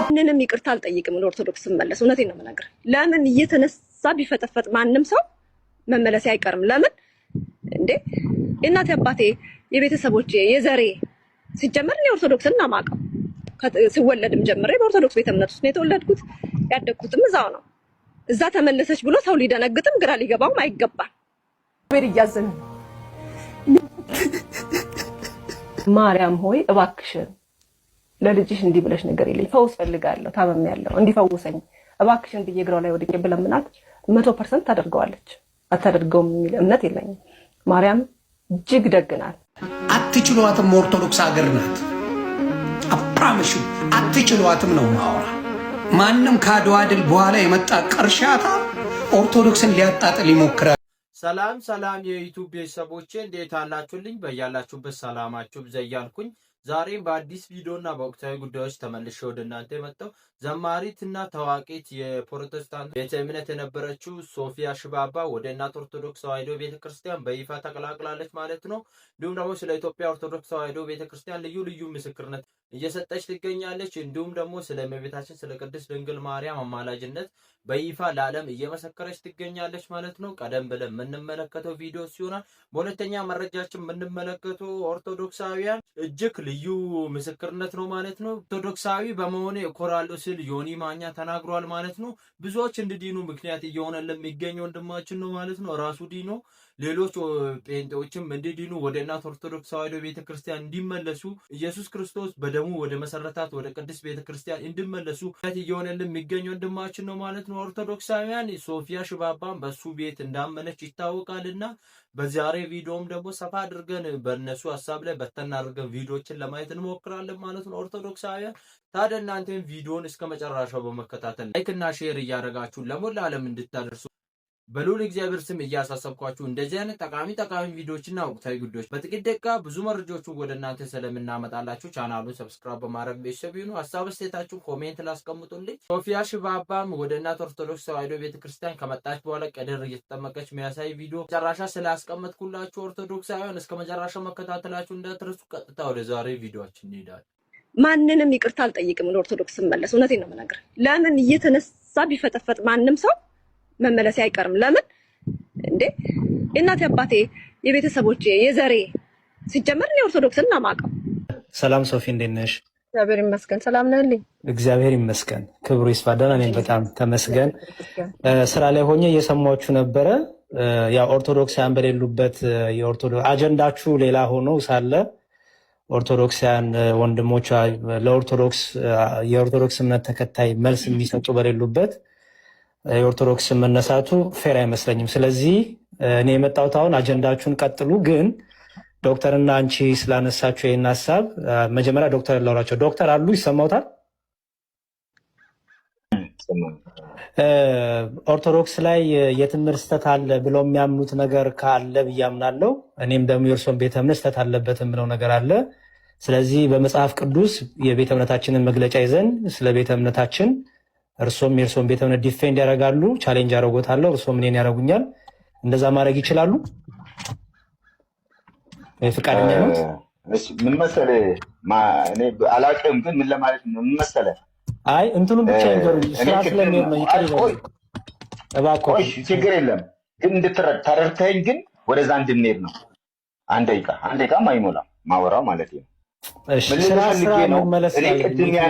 ማንንም ይቅርታ አልጠይቅም ለኦርቶዶክስ መመለስ። እውነቴን ነው የምነግርህ። ለምን እየተነሳ ቢፈጠፈጥ ማንም ሰው መመለስ አይቀርም። ለምን እንዴ እናቴ አባቴ የቤተሰቦቼ የዘሬ ሲጀመር እኔ ኦርቶዶክስን ነው የማውቀው። ሲወለድም ጀምሬ በኦርቶዶክስ ቤተ እምነት ውስጥ ነው የተወለድኩት፣ ያደግኩትም እዛው ነው። እዛ ተመለሰች ብሎ ሰው ሊደነግጥም ግራ ሊገባውም አይገባም። ቤት እያዘን ማርያም ሆይ እባክሽን ለልጅሽ እንዲህ ብለሽ ነገር የለኝ ፈውስ ፈልጋለሁ፣ ታመሚያለሁ፣ እንዲፈውሰኝ እባክሽን ብዬ እግሯ ላይ ወድቄ ብለምናት 100% ታደርገዋለች። አታደርገውም የሚል እምነት የለኝም። ማርያም እጅግ ደግ ናት። አትችሏትም። ኦርቶዶክስ ሀገር ናት። አፕራምሽ አትችሏትም ነው ማወራ። ማንም ከአድዋ ድል በኋላ የመጣ ቅርሻታ ኦርቶዶክስን ሊያጣጥል ይሞክራል። ሰላም ሰላም የዩቲዩብ ቤተሰቦቼ እንዴት አላችሁልኝ? በያላችሁበት ሰላማችሁ ብዛ እያልኩኝ ዛሬም በአዲስ ቪዲዮና በወቅታዊ ጉዳዮች ተመልሼ ወደ እናንተ የመጣው ዘማሪትና ታዋቂት የፕሮቴስታንት ቤተ እምነት የነበረችው ሶፊያ ሽባባ ወደ እናት ኦርቶዶክስ ተዋሕዶ ቤተክርስቲያን በይፋ ተቀላቅላለች ማለት ነው። እንዲሁም ደግሞ ስለ ኢትዮጵያ ኦርቶዶክስ ተዋሕዶ ቤተክርስቲያን ልዩ ልዩ ምስክርነት እየሰጠች ትገኛለች። እንዲሁም ደግሞ ስለ እመቤታችን ስለ ቅድስት ድንግል ማርያም አማላጅነት በይፋ ለዓለም እየመሰከረች ትገኛለች ማለት ነው። ቀደም ብለን የምንመለከተው ቪዲዮ ሲሆን በሁለተኛ መረጃችን የምንመለከተው ኦርቶዶክሳውያን እጅግ ልዩ ምስክርነት ነው ማለት ነው። ኦርቶዶክሳዊ በመሆኔ እኮራለሁ ሲል ዮኒ ማኛ ተናግሯል ማለት ነው። ብዙዎች እንዲድኑ ምክንያት እየሆነልን የሚገኝ ወንድማችን ነው ማለት ነው። ራሱ ዲኖ ሌሎች ጴንጤዎችም እንዲድኑ ወደ እናት ኦርቶዶክስ ተዋሕዶ ቤተክርስቲያን እንዲመለሱ ኢየሱስ ክርስቶስ በደሙ ወደ መሰረታት ወደ ቅድስት ቤተክርስቲያን እንዲመለሱ እየሆነልን የሚገኝ ወንድማችን ነው ማለት ነው። ኦርቶዶክሳውያን ሶፊያ ሽባባን በሱ ቤት እንዳመነች ይታወቃልና በዛሬ ቪዲዮም ደግሞ ሰፋ አድርገን በእነሱ ሀሳብ ላይ በተና አድርገን ቪዲዮችን ለማየት እንሞክራለን ማለት ነው። ኦርቶዶክሳውያን ታዲያ እናንተም ቪዲዮን እስከ መጨረሻው በመከታተል ላይክ እና ሼር እያደረጋችሁ ለሞላ ዓለም እንድታደርሱ በልዑል እግዚአብሔር ስም እያሳሰብኳችሁ እንደዚህ አይነት ጠቃሚ ቪዲዮዎችና ወቅታዊ ጉዳዮች በጥቂት ደቂቃ ብዙ መረጃዎችን ወደ እናንተ ስለምናመጣላችሁ ቻናሉን ሰብስክራይብ በማድረግ ቤተሰብ ይሁኑ። ሀሳብ አስተያየታችሁን ኮሜንት ላስቀምጡልኝ። ሶፊያ ሽባባም ወደ እናት ኦርቶዶክስ ተዋሕዶ ቤተክርስቲያን ከመጣች በኋላ ቀድር እየተጠመቀች የሚያሳይ ቪዲዮ መጨረሻ ስላስቀመጥኩላችሁ ኦርቶዶክሳውያን እስከ መጨረሻው መከታተላችሁ እንዳትረሱ። ቀጥታ ወደ ዛሬ ቪዲዮአችን እንሄዳለን። ማንንም ይቅርታ አልጠይቅም ለኦርቶዶክስ መመለስ። እውነቴን ነው የምነግርህ። ለምን እየተነሳ ቢፈጠፈጥ ማንም ሰው መመለስ አይቀርም። ለምን እንዴ እናቴ አባቴ የቤተሰቦቼ የዘሬ ሲጀመር እኔ ኦርቶዶክስን ነው የማውቀው። ሰላም ሶፊ እንዴት ነሽ? እግዚአብሔር ይመስገን። ሰላም ነህልኝ? እግዚአብሔር ይመስገን፣ ክብሩ ይስፋ። ደህና ነኝ በጣም ተመስገን። ስራ ላይ ሆኜ እየሰማችሁ ነበረ። ያ ኦርቶዶክሳውያን በሌሉበት የኦርቶዶክስ አጀንዳችሁ ሌላ ሆኖ ሳለ ኦርቶዶክሳውያን ወንድሞቿ ለኦርቶዶክስ የኦርቶዶክስ እምነት ተከታይ መልስ የሚሰጡ በሌሉበት የኦርቶዶክስ መነሳቱ ፌር አይመስለኝም። ስለዚህ እኔ የመጣሁት አሁን አጀንዳችሁን ቀጥሉ፣ ግን ዶክተርና አንቺ ስላነሳችሁ ይህን ሀሳብ መጀመሪያ ዶክተር ላውራቸው። ዶክተር አሉ ይሰማውታል? ኦርቶዶክስ ላይ የትምህርት ስህተት አለ ብለው የሚያምኑት ነገር ካለ ብዬ አምናለሁ። እኔም ደግሞ የእርሶን ቤተ እምነት ስህተት አለበት የምለው ነገር አለ። ስለዚህ በመጽሐፍ ቅዱስ የቤተ እምነታችንን መግለጫ ይዘን ስለ ቤተ እምነታችን እርሶም የእርሶን ቤተ እምነት ዲፌንድ ያደርጋሉ፣ ቻሌንጅ ያደርጎታለሁ፣ እርሶም እኔን ያደርጉኛል። እንደዛ ማድረግ ይችላሉ? ፍቃደኛ ነው? ምን መሰለህ እኔ አላውቅም፣ ግን ምን ለማለት ነው ምን መሰለህ፣ አይ እንትኑን ብቻ ይገሩ ስራ ስለሚሄድ ነው። ይቅር ይበሉ እባክዎ። እሺ ችግር የለም፣ ግን እንድትረዳኝ ግን ወደዛ እንድንሄድ ነው። አንድ ደቂቃ አይሞላም ማወራው ማለት ነው። እሺ ስራ ነው መለስ ላይ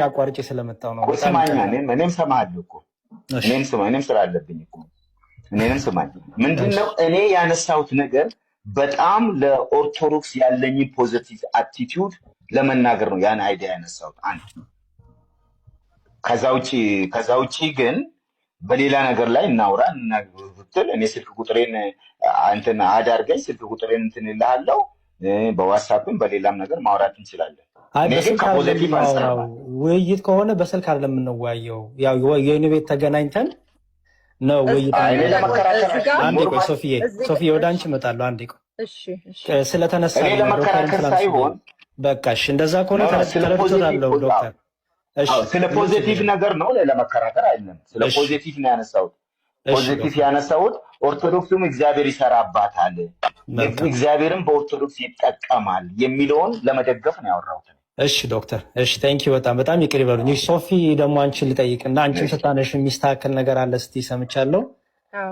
አቋርጬ ስለመጣው ነው። ስማኝ፣ እኔም ሰማሃለሁ እኮ እኔም ስራ አለብኝ እኮ እኔንም ስማኝ። ምንድነው እኔ ያነሳሁት ነገር በጣም ለኦርቶዶክስ ያለኝ ፖዚቲቭ አቲቲዩድ ለመናገር ነው ያን አይዲያ ያነሳሁት። አንድ ከዛ ውጪ ግን በሌላ ነገር ላይ እናውራ ብትል እኔ ስልክ ቁጥሬን እንትን አዳርገኝ፣ ስልክ ቁጥሬን እንትን እልሃለሁ። በዋትስአፕም በሌላም ነገር ማውራት እንችላለን። ውይይት ከሆነ በስልክ አይደለም የምንወያየው። ያው የኔ ቤት ተገናኝተን ነው ውይይት። አንዴ ቆይ ሶፊዬ ወደ አንቺ እመጣለሁ። አንዴ ቆይ ስለተነሳ ለመከራከር ሳይሆን በቃ እሺ፣ እንደዛ ከሆነ ተረድቻለሁ ዶክተር። እሺ ስለ ፖዚቲቭ ነገር ነው ለመከራከር አይደለም። ስለ ፖዚቲቭ ነው ያነሳሁት። ፖዚቲቭ ያነሳሁት ኦርቶዶክሱም እግዚአብሔር ይሰራባታል፣ እግዚአብሔርም በኦርቶዶክስ ይጠቀማል የሚለውን ለመደገፍ ነው ያወራሁት። እሺ ዶክተር፣ እሺ ቴንክ ዩ በጣም በጣም ይቅር ይበሉኝ። እሺ ሶፊ ደግሞ አንቺን ልጠይቅና አንቺን ስታነሽ የሚስተካከል ነገር አለ እስቲ ሰምቻለሁ።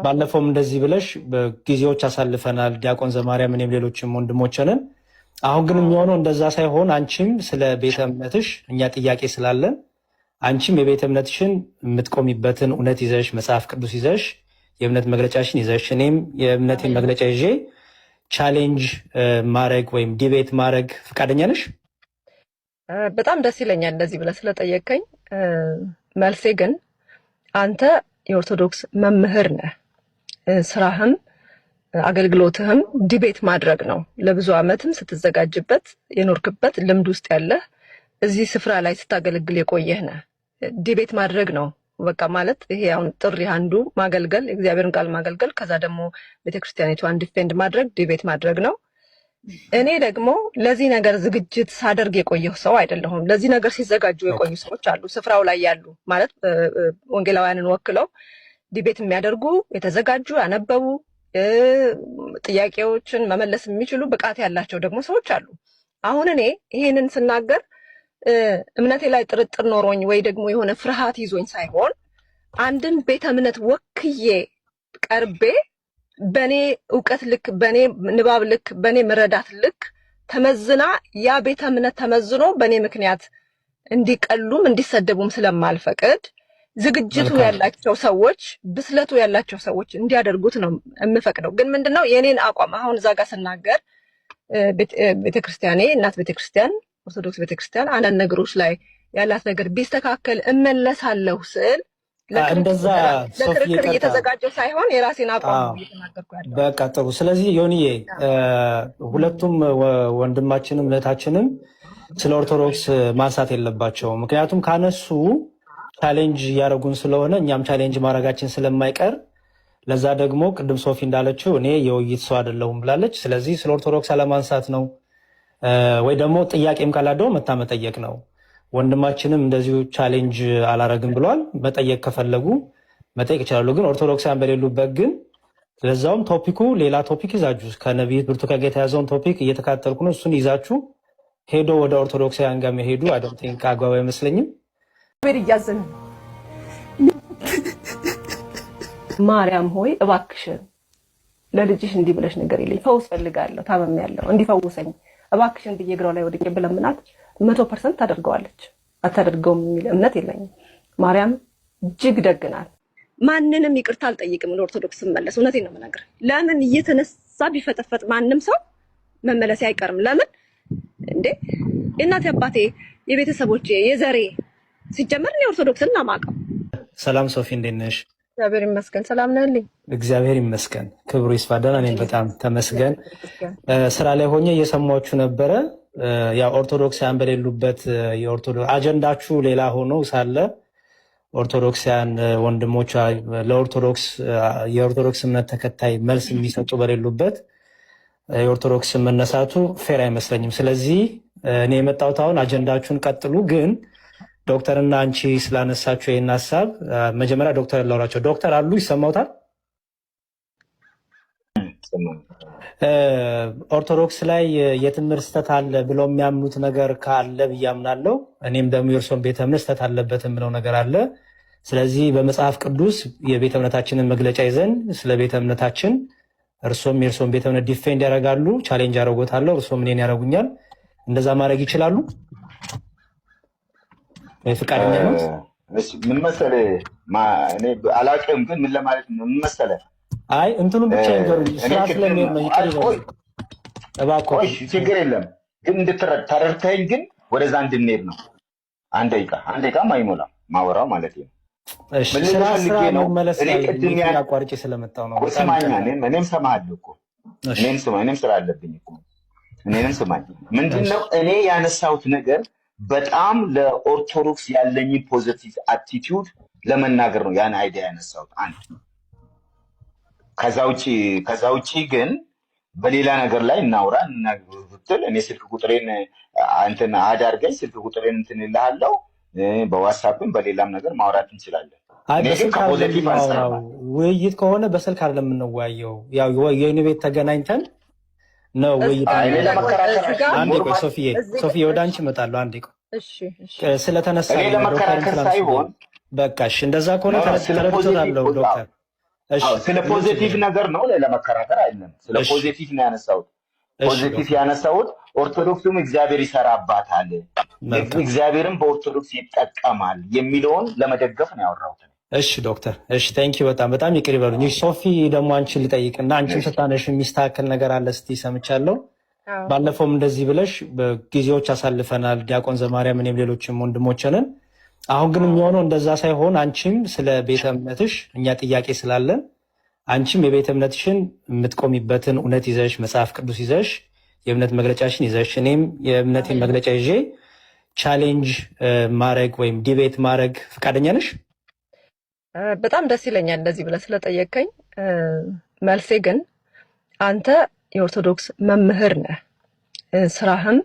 ባለፈውም እንደዚህ ብለሽ ጊዜዎች አሳልፈናል ዲያቆን ዘማርያም እኔም ሌሎችም ወንድሞችንን። አሁን ግን የሚሆነው እንደዛ ሳይሆን አንቺም ስለ ቤተ እምነትሽ እኛ ጥያቄ ስላለን አንቺም የቤተ እምነትሽን የምትቆሚበትን እውነት ይዘሽ መጽሐፍ ቅዱስ ይዘሽ የእምነት መግለጫሽን ይዘሽ እኔም የእምነቴን መግለጫ ይዤ ቻሌንጅ ማድረግ ወይም ዲቤት ማድረግ ፈቃደኛ ነሽ? በጣም ደስ ይለኛል እንደዚህ ብለህ ስለጠየቀኝ። መልሴ ግን አንተ የኦርቶዶክስ መምህር ነህ። ስራህም አገልግሎትህም ዲቤት ማድረግ ነው። ለብዙ ዓመትም ስትዘጋጅበት የኖርክበት ልምድ ውስጥ ያለህ እዚህ ስፍራ ላይ ስታገለግል የቆየህ ነህ። ዲቤት ማድረግ ነው በቃ ማለት ይሄ አሁን ጥሪ አንዱ ማገልገል፣ እግዚአብሔርን ቃል ማገልገል፣ ከዛ ደግሞ ቤተክርስቲያኒቷን ዲፌንድ ማድረግ ዲቤት ማድረግ ነው። እኔ ደግሞ ለዚህ ነገር ዝግጅት ሳደርግ የቆየሁ ሰው አይደለሁም። ለዚህ ነገር ሲዘጋጁ የቆዩ ሰዎች አሉ፣ ስፍራው ላይ ያሉ ማለት ወንጌላውያንን ወክለው ዲቤት የሚያደርጉ የተዘጋጁ ያነበቡ ጥያቄዎችን መመለስ የሚችሉ ብቃት ያላቸው ደግሞ ሰዎች አሉ። አሁን እኔ ይሄንን ስናገር እምነቴ ላይ ጥርጥር ኖሮኝ ወይ ደግሞ የሆነ ፍርሃት ይዞኝ ሳይሆን አንድን ቤተ እምነት ወክዬ ቀርቤ በኔ እውቀት ልክ በኔ ንባብ ልክ በኔ መረዳት ልክ ተመዝና ያ ቤተ እምነት ተመዝኖ በኔ ምክንያት እንዲቀሉም እንዲሰደቡም ስለማልፈቅድ ዝግጅቱ ያላቸው ሰዎች ብስለቱ ያላቸው ሰዎች እንዲያደርጉት ነው የምፈቅደው። ግን ምንድነው የኔን አቋም አሁን እዛ ጋር ስናገር ቤተክርስቲያኔ እናት ቤተክርስቲያን ኦርቶዶክስ ቤተክርስቲያን አንዳንድ ነገሮች ላይ ያላት ነገር ቢስተካከል እመለሳለሁ ስል እንደዛ ለክርክር እየተዘጋጀው ሳይሆን የራሴን አቋም እየተናገርኩ ያለው። በቃ ጥሩ። ስለዚህ ዮኒዬ ሁለቱም ወንድማችንም እህታችንም ስለ ኦርቶዶክስ ማንሳት የለባቸውም። ምክንያቱም ካነሱ ቻሌንጅ እያደረጉን ስለሆነ እኛም ቻሌንጅ ማድረጋችን ስለማይቀር ለዛ ደግሞ ቅድም ሶፊ እንዳለችው እኔ የውይይት ሰው አይደለሁም ብላለች። ስለዚህ ስለ ኦርቶዶክስ አለማንሳት ነው ወይ ደግሞ ጥያቄም ካላደው መጠየቅ ነው። ወንድማችንም እንደዚሁ ቻሌንጅ አላረግም ብሏል። መጠየቅ ከፈለጉ መጠየቅ ይችላሉ። ግን ኦርቶዶክሳን በሌሉበት ግን ለዛውም ቶፒኩ ሌላ ቶፒክ ይዛችሁ ከነቢይ ብርቱካን ጋር የተያዘውን ቶፒክ እየተካተልኩ ነው። እሱን ይዛችሁ ሄዶ ወደ ኦርቶዶክሳውያን ጋር መሄዱ አይ ዶንት ቲንክ አግባብ አይመስለኝም። እያዘን ማርያም ሆይ እባክሽን ለልጅሽ እንዲህ ብለሽ ነገር ይለኝ ፈውስ ፈልጋለሁ ታመሚያለሁ እንዲፈውሰኝ እባክሽን ብዬ እግሯ ላይ ወድቄ ብለምናት 100% ታደርገዋለች። አታደርገውም የሚል እምነት የለኝም። ማርያም እጅግ ደግ ናት። ማንንም ይቅርታ አልጠይቅም ለኦርቶዶክስ መመለስ። እውነቴን ነው የምነግርህ። ለምን እየተነሳ ቢፈጠፈጥ ማንም ሰው መመለስ አይቀርም። ለምን እንዴ እናቴ አባቴ የቤተሰቦቼ የዘሬ ሲጀመር ነው ኦርቶዶክስን ማማቀው። ሰላም ሶፊ እንዴት ነሽ? እግዚአብሔር ይመስገን። ሰላም ነህልኝ? እግዚአብሔር ይመስገን። ክብሩ ይስፋ። ደህና ነኝ በጣም ተመስገን። ስራ ላይ ሆኜ እየሰማችሁ ነበረ። ያው ኦርቶዶክሳውያን በሌሉበት የኦርቶዶክስ አጀንዳችሁ ሌላ ሆኖ ሳለ ኦርቶዶክሳውያን ወንድሞች የኦርቶዶክስ እምነት ተከታይ መልስ የሚሰጡ በሌሉበት የኦርቶዶክስ መነሳቱ ፌር አይመስለኝም። ስለዚህ እኔ የመጣሁት አሁን አጀንዳችሁን ቀጥሉ፣ ግን ዶክተርና አንቺ ስላነሳችሁ ይህን ሀሳብ መጀመሪያ ዶክተር ላውራቸው። ዶክተር አሉ ይሰማውታል? ኦርቶዶክስ ላይ የትምህርት ስህተት አለ ብለው የሚያምኑት ነገር ካለ ብዬ አምናለሁ። እኔም ደግሞ የእርሶን ቤተ እምነት ስህተት አለበት የምለው ነገር አለ። ስለዚህ በመጽሐፍ ቅዱስ የቤተ እምነታችንን መግለጫ ይዘን ስለ ቤተ እምነታችን እርሶም የእርሶን ቤተ እምነት ዲፌንድ ያደርጋሉ፣ ቻሌንጅ ያደርጎታለሁ፣ እርሶም እኔን ያደርጉኛል። እንደዛ ማድረግ ይችላሉ? ፍቃደኛ ነው? ምን መሰለህ እኔ አላውቅም፣ ግን ምን ለማለት ነው ምን መሰለህ አይ እንትኑን ብቻ ይንገሩኝ። ስራ ስለሚሄድ ነው። ይቅር ይበሉ እባክዎ። ችግር የለም ግን ተረድተኸኝ፣ ግን ወደዛ እንድንሄድ ነው። አንድ ደቂቃም አይሞላም ማወራው ማለት ነው። እሺ ስራ መመለስ አቋርጬ ስለመጣሁ ነው። ስማኛ፣ እኔም ሰማሃለሁ እኮ እኔም ስራ አለብኝ እኮ እኔንም ስማኝ። ምንድነው እኔ ያነሳሁት ነገር በጣም ለኦርቶዶክስ ያለኝ ፖዚቲቭ አቲቲዩድ ለመናገር ነው ያን አይዲያ ያነሳሁት። አንድ ከዛ ውጪ ግን በሌላ ነገር ላይ እናውራ ብትል እኔ ስልክ ቁጥሬን እንትን አዳርገኝ ስልክ ቁጥሬን እንትን እልሃለሁ። በዋትስአፕም በሌላም ነገር ማውራት እንችላለን። ውይይት ከሆነ በስልክ አይደለም የምንወያየው። ያው የኔ ቤት ተገናኝተን ነው ውይይት እኔ ለመከራከር አንዴ ቆይ ሶፊዬ ወደ አንቺ እመጣለሁ። አንዴ ቆይ ስለተነሳ እኔ ለመከራከር ሳይሆን በቃ እሺ፣ እንደዛ ከሆነ ተረድቶታለሁ ዶክተር። እሺ ስለ ፖዚቲቭ ነገር ነው ለመከራከር አይደለም። ስለ ፖዚቲቭ ነው ያነሳሁት። ፖዚቲቭ ያነሳሁት ኦርቶዶክሱም እግዚአብሔር ይሰራባታል፣ እግዚአብሔርም በኦርቶዶክስ ይጠቀማል የሚለውን ለመደገፍ ነው ያወራሁት። እሺ ዶክተር፣ እሺ ቴንኪ በጣም ይቅር ይበሉኝ። ሶፊ ደግሞ አንቺን ልጠይቅና አንቺን ስታነሽ የሚስተካከል ነገር አለ ስትይ ሰምቻለሁ። ባለፈውም እንደዚህ ብለሽ ጊዜዎች አሳልፈናል፣ ዲያቆን ዘማርያም እኔም ሌሎችም ወንድሞችንን። አሁን ግን የሚሆነው እንደዛ ሳይሆን አንቺም ስለ ቤተ እምነትሽ እኛ ጥያቄ ስላለን አንቺም የቤተ እምነትሽን የምትቆሚበትን እውነት ይዘሽ መጽሐፍ ቅዱስ ይዘሽ የእምነት መግለጫሽን ይዘሽ እኔም የእምነቴን መግለጫ ይዤ ቻሌንጅ ማድረግ ወይም ዲቤት ማድረግ ፈቃደኛ ነሽ? በጣም ደስ ይለኛል እንደዚህ ብለህ ስለጠየቀኝ። መልሴ ግን አንተ የኦርቶዶክስ መምህር ነህ። ስራህም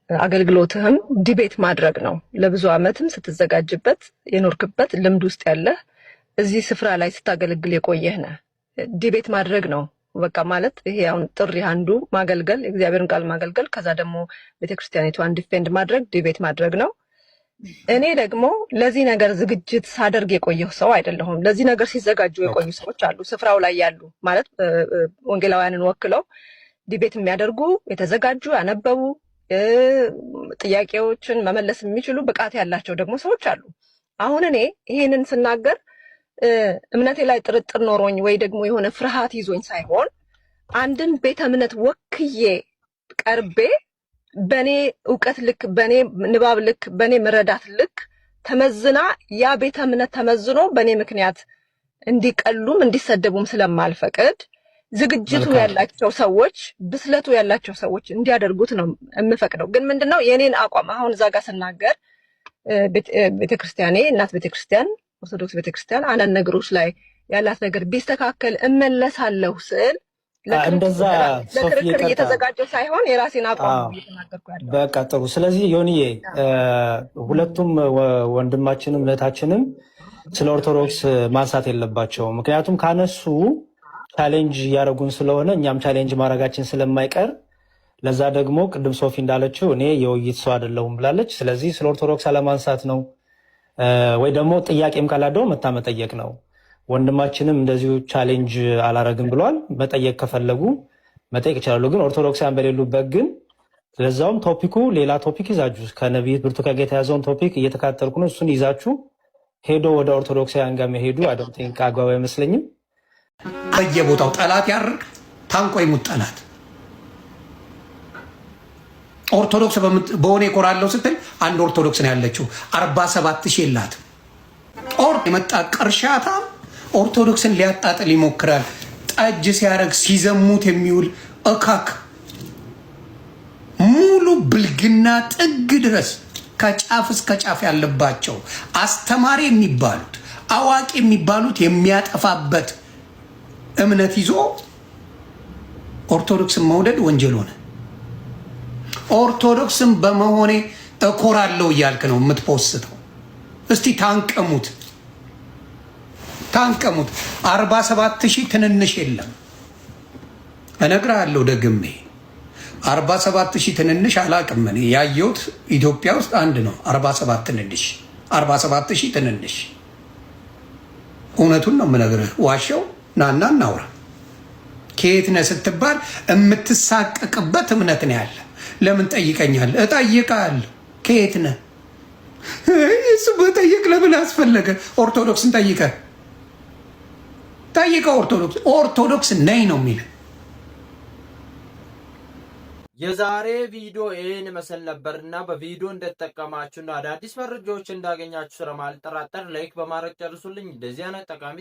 አገልግሎትህም ዲቤት ማድረግ ነው። ለብዙ ዓመትም ስትዘጋጅበት የኖርክበት ልምድ ውስጥ ያለህ እዚህ ስፍራ ላይ ስታገለግል የቆየህ ነህ። ዲቤት ማድረግ ነው በቃ ማለት ይሄ አሁን ጥሪ አንዱ ማገልገል፣ የእግዚአብሔርን ቃል ማገልገል፣ ከዛ ደግሞ ቤተክርስቲያኒቷን ዲፌንድ ማድረግ ዲቤት ማድረግ ነው። እኔ ደግሞ ለዚህ ነገር ዝግጅት ሳደርግ የቆየሁ ሰው አይደለሁም። ለዚህ ነገር ሲዘጋጁ የቆዩ ሰዎች አሉ፣ ስፍራው ላይ ያሉ ማለት ወንጌላውያንን ወክለው ዲቤት የሚያደርጉ የተዘጋጁ ያነበቡ ጥያቄዎችን መመለስ የሚችሉ ብቃት ያላቸው ደግሞ ሰዎች አሉ። አሁን እኔ ይሄንን ስናገር እምነቴ ላይ ጥርጥር ኖሮኝ ወይ ደግሞ የሆነ ፍርሃት ይዞኝ ሳይሆን አንድን ቤተ እምነት ወክዬ ቀርቤ በኔ እውቀት ልክ በኔ ንባብ ልክ በኔ መረዳት ልክ ተመዝና ያ ቤተ እምነት ተመዝኖ በኔ ምክንያት እንዲቀሉም እንዲሰደቡም ስለማልፈቅድ ዝግጅቱ ያላቸው ሰዎች ብስለቱ ያላቸው ሰዎች እንዲያደርጉት ነው የምፈቅደው። ግን ምንድነው የኔን አቋም አሁን እዛ ጋር ስናገር ቤተክርስቲያኔ እናት ቤተክርስቲያን ኦርቶዶክስ ቤተክርስቲያን አንዳንድ ነገሮች ላይ ያላት ነገር ቢስተካከል እመለሳለሁ ስል እንደዛ ለክርክር እየተዘጋጀ ሳይሆን የራሴን አቋም እየተናገርኩ ያለው። በቃ ጥሩ። ስለዚህ ዮኒዬ ሁለቱም ወንድማችንም እህታችንም ስለ ኦርቶዶክስ ማንሳት የለባቸው። ምክንያቱም ካነሱ ቻሌንጅ እያደረጉን ስለሆነ እኛም ቻሌንጅ ማድረጋችን ስለማይቀር ለዛ ደግሞ ቅድም ሶፊ እንዳለችው እኔ የውይይት ሰው አይደለሁም ብላለች። ስለዚህ ስለ ኦርቶዶክስ አለማንሳት ነው ወይ ደግሞ ጥያቄም ካላደው መጠየቅ ነው። ወንድማችንም እንደዚሁ ቻሌንጅ አላረግም ብሏል። መጠየቅ ከፈለጉ መጠየቅ ይችላሉ። ግን ኦርቶዶክሳውያን በሌሉበት ግን ስለዛውም ቶፒኩ ሌላ ቶፒክ ይዛችሁ ከነቢይ ብርቱካን ጋር የተያዘውን ቶፒክ እየተካተልኩ ነው። እሱን ይዛችሁ ሄዶ ወደ ኦርቶዶክሳውያን ጋር መሄዱ አይ ዶንት ቲንክ አግባብ አይመስለኝም። በየቦታው ጠላት ያርግ ታንቆ ይሙት ጠላት ኦርቶዶክስ በሆነ ይኮራለው ስትል አንድ ኦርቶዶክስ ነው ያለችው 47,000 የላትም። የመጣ ቅርሻታ ኦርቶዶክስን ሊያጣጥል ይሞክራል። ጠጅ ሲያረግ ሲዘሙት የሚውል እካክ ሙሉ ብልግና ጥግ ድረስ ከጫፍ እስከ ጫፍ ያለባቸው አስተማሪ የሚባሉት አዋቂ የሚባሉት የሚያጠፋበት እምነት ይዞ ኦርቶዶክስን መውደድ ወንጀል ሆነ። ኦርቶዶክስን በመሆኔ እኮራለሁ እያልክ ነው የምትፖስተው። እስቲ ታንቀሙት 47,000 ትንንሽ የለም። እነግርሃለሁ ደግሜ 47,000 ትንንሽ አላቅም። እኔ ያየሁት ኢትዮጵያ ውስጥ አንድ ነው 47,000 ትንንሽ። እውነቱን ነው የምነግርህ። ዋሻው ናና እናውራ። ከየት ነህ ስትባል የምትሳቀቅበት እምነት ነው ያለ። ለምን ጠይቀኛለህ? እጠይቅሃለሁ። ከየት ነህ? እሱ በጠየቅ ለምን አስፈለገ? ኦርቶዶክስን ጠይቀህ ኦርቶዶክስ ነኝ ነው የሚል። የዛሬ ቪዲዮ ይህን መሰል ነበርና በቪዲዮ እንደተጠቀማችሁና አዳዲስ መረጃዎች እንዳገኛችሁ ስለማልጠራጠር ላይክ በማድረግ ጨርሱልኝ። እንደዚህ አይነት ጠቃሚ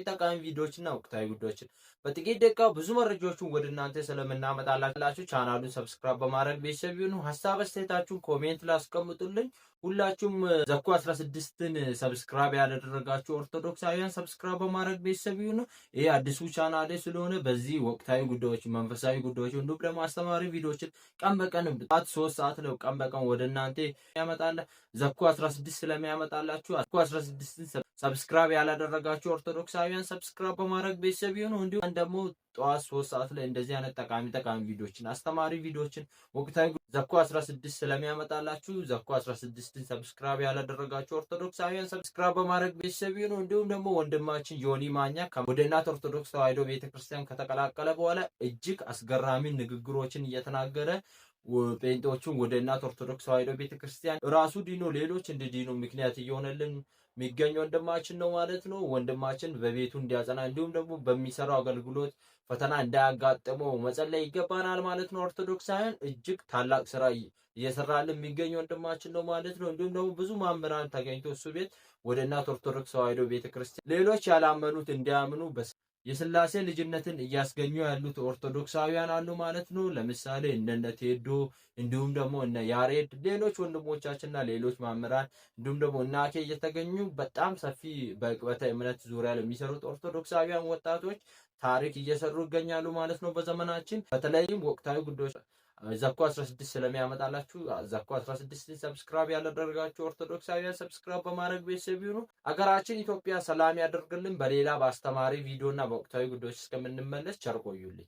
ቪዲዮዎችና ወቅታዊ ጉዳዮችን በጥቂት ደቂቃ ብዙ መረጃዎችን ወደ እናንተ ስለምናመጣላችሁ ቻናሉን ሰብስክራይብ በማድረግ ቤተሰብ ይሁኑ። ሀሳብ አስተያየታችሁን ኮሜንት ላይ አስቀምጡልኝ። ሁላችሁም ዘኩ 16ን ሰብስክራይብ ያደረጋችሁ ኦርቶዶክሳውያን ሰብስክራይብ በማድረግ ቤተሰብ ይሁኑ። ይሄ አዲሱ ቻናሌ ስለሆነ በዚህ ወቅታዊ ጉዳዮች፣ መንፈሳዊ ጉዳዮች እንዲሁም ደግሞ አስተማሪ ቪዲዮዎችን ቀን በቀን 3 ሰዓት ላይ ቀን በቀን ወደ እናንተ ያመጣል። ዘኩ 16 ስለሚያመጣላችሁ ዘኩ 16ን ሰብስክራይብ ያላደረጋችሁ ኦርቶዶክሳውያን ሰብስክራይብ በማድረግ ቤተሰብ ይሁኑ። እንዲሁም ደግሞ ጠዋት 3 ሰዓት ላይ እንደዚህ አይነት ጠቃሚ ቪዲዮችን አስተማሪ ቪዲዮችን ወቅታዊ ዘኩ 16 ስለሚያመጣላችሁ ዘኩ 16ን ሰብስክራይብ ያላደረጋችሁ ኦርቶዶክሳውያን ሰብስክራይብ በማድረግ ቤተሰብ ይሁኑ። እንዲሁም ደግሞ ወንድማችን ዮኒ ማኛ ወደ እናት ኦርቶዶክስ ተዋሕዶ ቤተክርስቲያን ከተቀላቀለ በኋላ እጅግ አስገራሚ ንግግሮችን እየተናገረ ጴንጤዎቹን ወደ እናት ኦርቶዶክስ ተዋሕዶ ቤተክርስቲያን ራሱ ዲኖ ሌሎች እንዲዲኑ ምክንያት እየሆነልን የሚገኝ ወንድማችን ነው ማለት ነው። ወንድማችን በቤቱ እንዲያጸና እንዲሁም ደግሞ በሚሰራው አገልግሎት ፈተና እንዳያጋጥመው መጸለይ ይገባናል ማለት ነው። ኦርቶዶክሳውያን እጅግ ታላቅ ስራ እየሰራልን የሚገኝ ወንድማችን ነው ማለት ነው። እንዲሁም ደግሞ ብዙ መምህራን ተገኝቶ እሱ ቤት ወደ እናት ኦርቶዶክስ ተዋሕዶ ቤተክርስቲያን ሌሎች ያላመኑት እንዲያምኑ የሥላሴ ልጅነትን እያስገኙ ያሉት ኦርቶዶክሳውያን አሉ ማለት ነው። ለምሳሌ እነ ቴዶ እንዲሁም ደግሞ እነ ያሬድ ሌሎች ወንድሞቻችንና ሌሎች መምህራን እንዲሁም ደግሞ እነ አኬ እየተገኙ በጣም ሰፊ በዕቅበተ እምነት ዙሪያ ለሚሰሩት ኦርቶዶክሳውያን ወጣቶች ታሪክ እየሰሩ ይገኛሉ ማለት ነው። በዘመናችን በተለይም ወቅታዊ ጉዳዮች ዘኩ 16 ስለሚያመጣላችሁ ዘኩ 16ን ሰብስክራይብ ያላደረጋችሁ ኦርቶዶክሳውያን ሰብስክራይብ በማድረግ ቤተሰብ ይሁኑ። አገራችን ኢትዮጵያ ሰላም ያደርግልን። በሌላ በአስተማሪ ቪዲዮና በወቅታዊ ጉዳዮች እስከምንመለስ ቸር ቆዩልኝ።